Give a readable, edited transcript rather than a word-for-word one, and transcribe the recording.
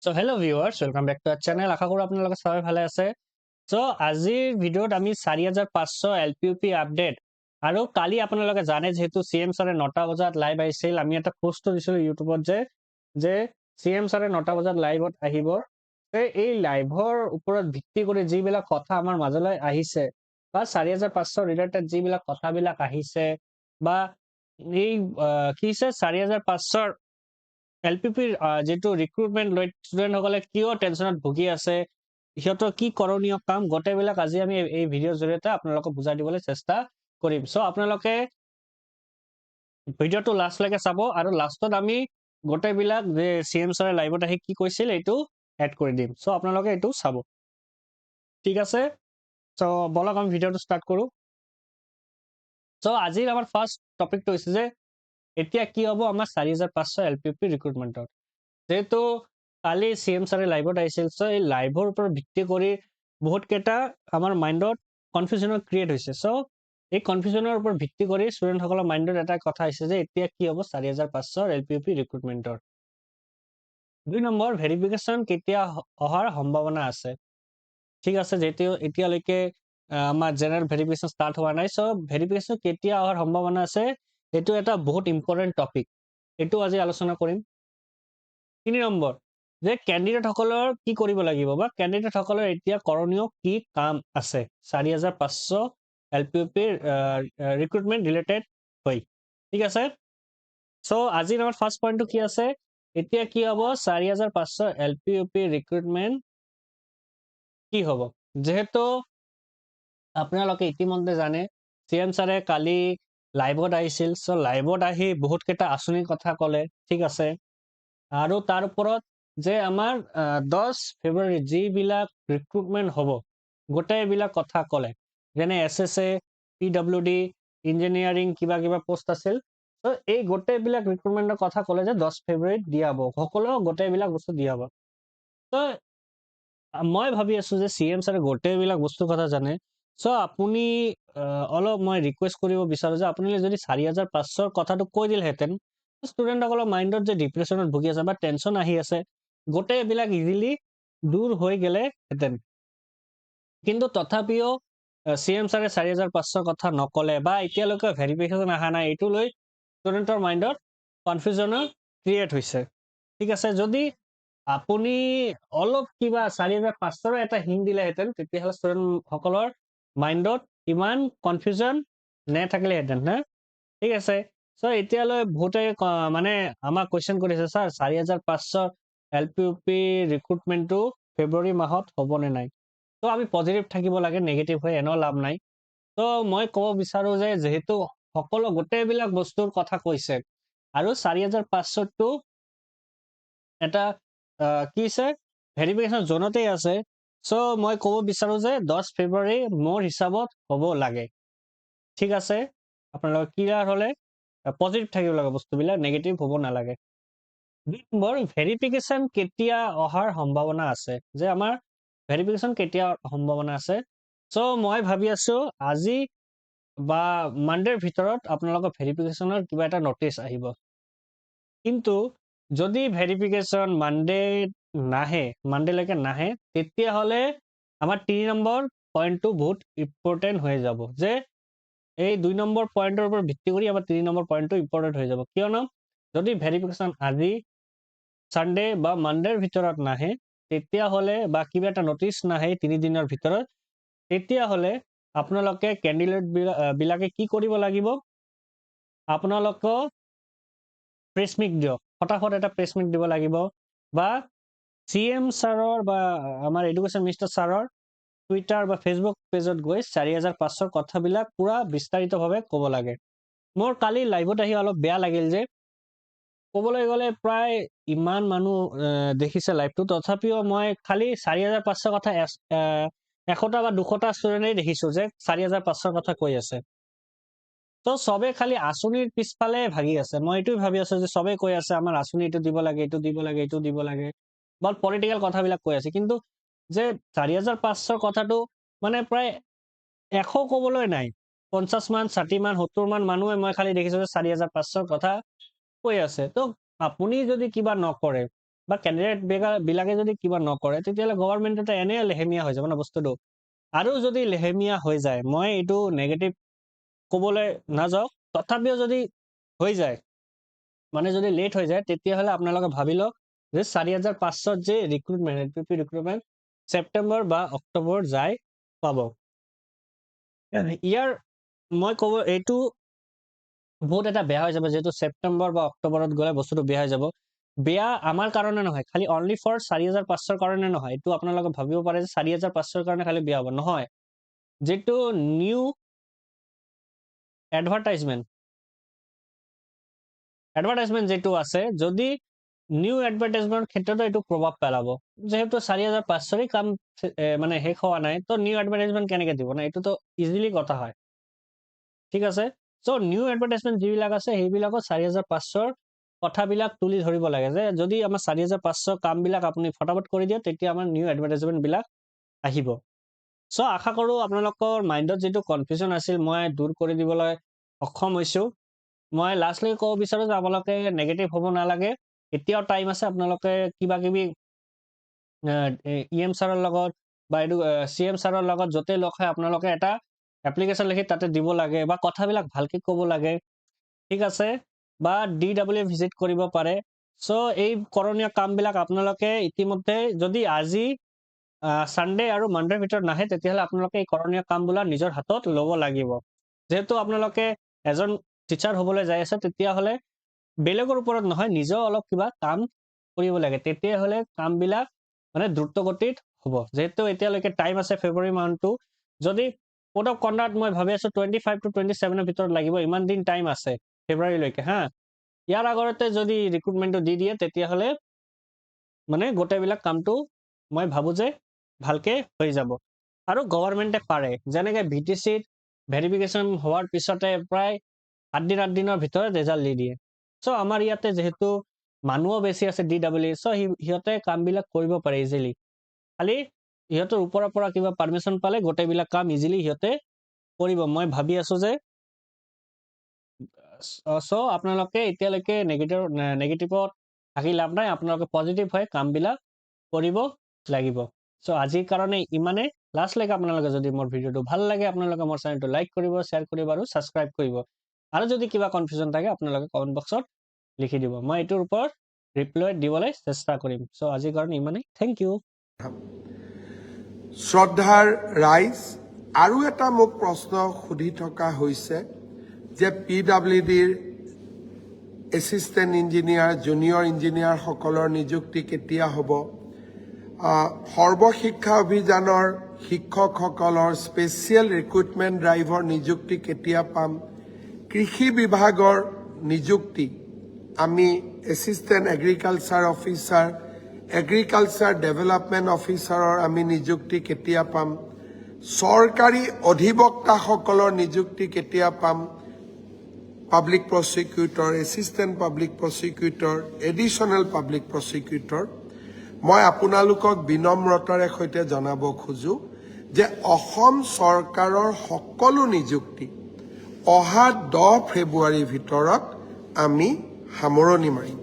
So hello' viewers, welcome back to our channel. আশা কৰোঁ আপোনালোকে সবাই ভালে আছে। সো আজিৰ ভিডিঅ'ত আমি 4500 LPUP আপডেট আৰু কালি আপোনালোকে জানে যিহেতু CM ছাৰে 9টা বজাত লাইভ আহিছিল, আমি এটা পোষ্ট দিছিলোঁ ইউটিউবত যে CM ছাৰে 9টা বজাত লাইভত আহিব। এই লাইভৰ ওপৰত ভিত্তি কৰি যিবিলাক কথা আমাৰ মাজলৈ আহিছে বা 4500 ৰিলেটেড যিবিলাক কথাবিলাক আহিছে বা এই কি হৈছে 4500 LPP যেটো ৰিক্ৰুটমেন্ট লৈ ষ্টুডেন্টসকলে কিয় টেনচনত ভুগি আছে, সিহঁতৰ কি কৰণীয় কাম, গোটেইবিলাক আজি আমি এই ভিডিঅ'ৰ জৰিয়তে আপোনালোকক বুজাই দিবলৈ চেষ্টা কৰিম। সো আপোনালোকে ভিডিঅ'টো লাষ্টলৈকে চাব আৰু লাষ্টত আমি গোটেইবিলাক যে CM ছাৰে লাইভত আহি কি কৈছিল এইটো এড কৰি দিম। সো আপোনালোকে এইটো চাব, ঠিক আছে। সো বলক আমি ভিডিঅ'টো ষ্টাৰ্ট কৰোঁ। সো আজিৰ আমাৰ ফাৰ্ষ্ট টপিকটো হৈছে যে এতিয়া কি হ'ব আমাৰ 4500 LPP ৰিক্ৰুটমেন্টত। যেহেতু কালি CM ছাৰে লাইভত আহিছিল, সো এই লাইভৰ ওপৰত ভিত্তি কৰি বহুত কেইটা আমাৰ মাইণ্ডত কনফিউজনৰ ক্ৰিয়েট হৈছে। সো এই কনফিউজনৰ ওপৰত ভিত্তি কৰি ষ্টুডেন্টসকলৰ মাইণ্ডত এটা কথা আহিছে যে এতিয়া কি হ'ব 4500 LPP ৰিক্ৰুটমেন্টৰ। 2 নম্বৰ, ভেৰিফিকেশ্যন কেতিয়া অহাৰ সম্ভাৱনা আছে। ঠিক আছে, যেহেতু এতিয়ালৈকে আমাৰ জেনাৰেল ভেৰিফিকেশ্যন ষ্টাৰ্ট হোৱা নাই, সো ভেৰিফিকেশ্যন কেতিয়া অহাৰ সম্ভাৱনা আছে এইটো এটা বহুত ইম্পৰ্টেণ্ট টপিক, এইটো আজি আলোচনা কৰিম। 3 নম্বৰ, যে কেণ্ডিডেটসকলৰ কি কৰিব লাগিব বা কেণ্ডিডেটসকলৰ এতিয়া কৰণীয় কি কাম আছে 4500 LPUP ৰিক্ৰুটমেন্ট ৰিলেটেড হৈ, ঠিক আছে। সো আজি আমাৰ ফাৰ্ষ্ট পইণ্টটো কি আছে, এতিয়া কি হ'ব 4500 LPUP ৰিক্ৰুটমেন্ট কি হ'ব। যেহেতু আপোনালোকে ইতিমধ্যে জানে CM ছাৰে কালি লাইভত আহিছিল, সো লাইভত আহি বহুত কেইটা আঁচনিৰ কথা ক'লে, ঠিক আছে। আৰু তাৰ ওপৰত যে আমাৰ 10 ফেব্ৰুৱাৰী যিবিলাক ৰিক্ৰুটমেন্ট হ'ব গোটেইবিলাক কথা ক'লে, যেনে SSA, PWD, ইঞ্জিনিয়াৰিং কিবা কিবা পোষ্ট আছিল। তো এই গোটেইবিলাক ৰিক্ৰুটমেন্টৰ কথা ক'লে যে 10 ফেব্ৰুৱাৰীত দিয়া হ'ব, সকলো গোটেইবিলাক বস্তু দিয়া হ'ব। তো মই ভাবি আছো যে CM ছাৰে গোটেইবিলাক বস্তুৰ কথা জানে। সো আপুনি অলপ মই ৰিকুৱেষ্ট কৰিব বিচাৰো যে আপুনি যদি 4500 কথাটো কৈ দিলহেঁতেন, ষ্টুডেন্টসকলৰ মাইণ্ডত যে ডিপ্ৰেছনত ভুগি আছে বা টেনচন আহি আছে গোটেইবিলাক ইজিলি দূৰ হৈ গ'লেহেঁতেন। কিন্তু তথাপিও CM ছাৰে 4500 কথা নকলে বা এতিয়ালৈকে ভেৰিফিকেশ্যন অহা নাই, এইটো লৈ ষ্টুডেন্টৰ মাইণ্ডত কনফিউজনৰ ক্ৰিয়েট হৈছে, ঠিক আছে। যদি আপুনি অলপ কিবা 4500 এটা হিণ্ট দিলেহেঁতেন তেতিয়াহ'লে ষ্টুডেন্টসকলৰ মাইণ্ডত ইমান কনফিউজন নাথাকিলেহেঁতেন, হা, ঠিক আছে। সো এতিয়ালৈ বহুতে মানে আমাক কুৱেশ্যন কৰিছে, ছাৰ 4500 LPUP ৰিক্ৰুটমেন্টটো ফেব্ৰুৱাৰী মাহত হ'বনে নাই। তো আমি পজিটিভ থাকিব লাগে, নেগেটিভ হৈ এনেও লাভ নাই। তো মই ক'ব বিচাৰো যে যেহেতু সকলো গোটেইবিলাক বস্তুৰ কথা কৈছে আৰু 4500টো এটা কি আছে ভেৰিফিকেশ্যন জোনতেই আছে, সো মই ক'ব বিচাৰো যে 10 ফেব্ৰুৱাৰী মোৰ হিচাপত হ'ব লাগে, ঠিক আছে। আপোনালোকে ক্লিয়াৰ হ'লে পজিটিভ থাকিব লাগে, বস্তুবিলাক নেগেটিভ হ'ব নালাগে। 2 নম্বৰ, ভেৰিফিকেশ্যন কেতিয়া অহাৰ সম্ভাৱনা আছে, যে আমাৰ ভেৰিফিকেশ্যন কেতিয়া সম্ভাৱনা আছে। সো মই ভাবি আছো আজি বা মানডেৰ ভিতৰত আপোনালোকৰ ভেৰিফিকেশ্যনৰ কিবা এটা নটিচ আহিব। কিন্তু যদি ভেৰিফিকেশ্যন মানডেলৈকে নাহে তেতিয়াহ'লে আমাৰ 3 নম্বৰ পইণ্টটো বহুত ইম্পৰ্টেণ্ট হৈ যাব, যে এই 2 নম্বৰ পইণ্টৰ ওপৰত ভিত্তি কৰি আমাৰ 3 নম্বৰ পইণ্টটো ইম্পৰ্টেণ্ট হৈ যাব। কিয়নো যদি ভেৰিফিকেশ্যন আজি ছানডে বা মানডেৰ ভিতৰত নাহে তেতিয়াহ'লে বা কিবা এটা নটিচ নাহে 3 দিনৰ ভিতৰত, তেতিয়াহ'লে আপোনালোকে কেণ্ডিডেট বিলাকে কি কৰিব লাগিব, আপোনালোকক প্ৰেছমিট দিয়ক, ফটাফট এটা প্ৰেছমিট দিব লাগিব বা CM ছাৰৰ বা আমাৰ এডুকেশ্যন মিনিষ্টাৰ ছাৰৰ টুইটাৰ বা ফেচবুক পেজত গৈ 4500 কথাবিলাক পুৰা বিস্তাৰিতভাৱে ক'ব লাগে। মোৰ কালি লাইভত আহি অলপ বেয়া লাগিল যে ক'বলৈ গ'লে প্ৰায় ইমান মানুহ দেখিছে লাইভটো, তথাপিও মই খালি 4500 কথা 100টা বা 200টা ষ্টুডেণ্টেই দেখিছো যে 4500 কথা কৈ আছে। তো চবে খালি আঁচনিৰ পিছফালে ভাগি আছে। মই এইটোৱে ভাবি আছো যে চবে কৈ আছে আমাৰ আঁচনি এইটো দিব লাগে, এইটো দিব লাগে, এইটো দিব লাগে, বা পলিটিকেল কথাবিলাক কৈ আছে, কিন্তু যে 4500 কথাটো মানে প্ৰায় 100 ক'বলৈ নাই, 50 মান 60 মান 70 মান মানুহে মই খালি দেখিছো যে 4500 কথা কৈ আছে। তো আপুনি যদি কিবা নকৰে বা ক্যান্ডিডেট বিলাকে যদি কিবা নকৰে তেতিয়াহ'লে গভৰ্ণমেণ্ট এটা এনে লেহেমীয়া হৈ যাব না বস্তুটো আৰু যদি লেহেমীয়া হৈ যায় মই এইটো নেগেটিভ ক'বলৈ নাযাওঁ তথাপিও যদি হৈ যায় মানে যদি লেট হৈ যায় তেতিয়াহ'লে আপোনালোকে ভাবি লওক যে 4500 যে ৰিক্ৰুটমেণ্ট ছেপ্টেম্বৰ বা অক্টোবৰ যাই পাব ইয়াৰ মই ক'ব এইটো বহুত এটা বেয়া হৈ যাব যেহেতু ছেপ্টেম্বৰ বা অক্টোবৰত গ'লে বস্তুটো বেয়া হৈ যাব বেয়া আমাৰ কাৰণে নহয় খালি অনলি ফৰ 4500 কাৰণে নহয় এইটো আপোনালোকে ভাবিব পাৰে যে 4500 কাৰণে খালি বেয়া হ'ব নহয় যেটো নিউ এডভাৰটাইজমেন্ট যেটো আছে যদি নিউ এডভাৰটাইজমেন্ট ক্ষেত্ৰতো এইটো প্ৰভাৱ পেলাব যেহেতু 4500 কাম মানে শেষ হোৱা নাই তো নিউ এডভাৰটাইজমেন্ট কেনেকৈ দিব না এইটো তো ইজিলি কথা হয় ঠিক আছে সো নিউ এডভাৰটাইজমেন্ট যিবিলাক আছে সেইবিলাকত 4500 কথাবিলাক তুলি ধৰিব লাগে যে যদি আমাৰ 4500 কামবিলাক আপুনি ফটাফট কৰি দিয়ে তেতিয়া আমাৰ নিউ এডভাৰটাইজমেন্ট বিলাক আহিব সো আশা কৰো আপোনালোকৰ মাইন্ডত যেটো কনফিউজন আছিল মই দূৰ কৰি দিবলৈ সক্ষম হৈছো মই লাষ্টলি ক'ব বিচাৰো যে আপোনালোকে নেগেটিভ হ'ব নালাগে এতিয়াও টাইম আছে আপোনালোকে কিবা কিবি ইএম ছাৰৰ লগত বা এইটো সিএম ছাৰৰ লগত যতে লগ হয় আপোনালোকে এটা এপ্লিকেশন লিখি তাতে দিব লাগে বা কথাবিলাক ভালকে ক'ব লাগে ঠিক আছে বা DW ভিজিট কৰিব পাৰে সো এই কৰণীয় কামবিলাক আপোনালোকে ইতিমধ্যে যদি আজি সানডে আৰু মানডেৰ ভিতৰত নাহে তেতিয়াহ'লে আপোনালোকে এই কৰণীয় কামবিলাক নিজৰ হাতত ল'ব লাগিব যেহেতু আপোনালোকে এজন টিচাৰ হ'বলৈ যাই আছে তেতিয়াহ'লে বেলেগৰ ওপৰত নহয় নিজেও অলপ কিবা কাম কৰিব লাগে তেতিয়াহ'লে কামবিলাক মানে দ্ৰুতগতিত হ'ব যেহেতু এতিয়ালৈকে টাইম আছে ফেব্ৰুৱাৰী মাহটো যদি কোড অফ কণ্ডাক্ট মই ভাবি আছো 25 to 27 ৰ ভিতৰত লাগিব ইমান দিন টাইম আছে ফেব্ৰুৱাৰীলৈকে হা ইয়াৰ আগতে যদি ৰিক্ৰুটমেন্টটো দি দিয়ে তেতিয়াহ'লে মানে গোটেইবিলাক কামটো মই ভাবো যে ভালকে হৈ যাব আৰু গভৰ্ণমেণ্টে পাৰে যেনেকৈ ভিটিচিত ভেৰিফিকেশ্যন হোৱাৰ পিছতে প্ৰায় 8 দিনৰ ভিতৰত ৰিজাল্ট দি দিয়ে সো আমাৰ ইয়াতে যেহেতু মানুহও বেছি আছে DW সো সিহঁতে কামবিলাক কৰিব পাৰে ইজিলি খালি ইহঁতৰ ওপৰৰ পৰা কিবা পাৰমিশন পালে গোটেইবিলাক কাম ইজিলি সিহঁতে কৰিব মই ভাবি আছো যে সো আপোনালোকে এতিয়ালৈকে নেগেটিভত থাকি লাভ নাই আপোনালোকে পজিটিভ হৈ কামবিলাক কৰিব লাগিব সো আজিৰ কাৰণে ইমানে লাষ্ট লৈকে আপোনালোকে যদি মোৰ ভিডিঅ'টো ভাল লাগে আপোনালোকে মোৰ চেনেলটো লাইক কৰিব শ্বেয়াৰ কৰিব আৰু সাবস্ক্ৰাইব কৰিব আৰু যদি কিবা কনফিউজন থাকে আপোনালোকে কমেন্ট বক্সত লিখি দিব মই এইটোৰ ওপৰত ৰিপ্লাই দিবলৈ চেষ্টা কৰিম সো আজিৰ কাৰণে ইমানেই থ্যাংক ইউ শ্ৰদ্ধাৰ ৰাইজ আৰু এটা মোক প্ৰশ্ন সুধি থকা হৈছে যে PWDৰ এছিষ্টেণ্ট ইঞ্জিনিয়াৰ জুনিয়ৰ ইঞ্জিনিয়াৰ সকলৰ নিযুক্তি কেতিয়া হ'ব সৰ্বশিক্ষা অভিযানৰ শিক্ষকসকলৰ স্পেচিয়েল ৰিক্ৰুটমেণ্ট ড্ৰাইভৰ নিযুক্তি কেতিয়া পাম কৃষি বিভাগৰ নিযুক্তি আমি assistant agriculture officer agriculture development অফিচাৰৰ আমি নিযুক্তি কেতিয়া পাম চৰকাৰী অধিবক্তাসকলৰ নিযুক্তি কেতিয়া পাম public prosecutor assistant public prosecutor additional public prosecutor মই আপোনালোকক বিনম্ৰতাৰে সৈতে জনাব খোজো যে অসম চৰকাৰৰ সকলো নিযুক্তি অহা 10 ফেব্ৰুৱাৰীৰ ভিতৰত আমি সামৰণি মাৰিম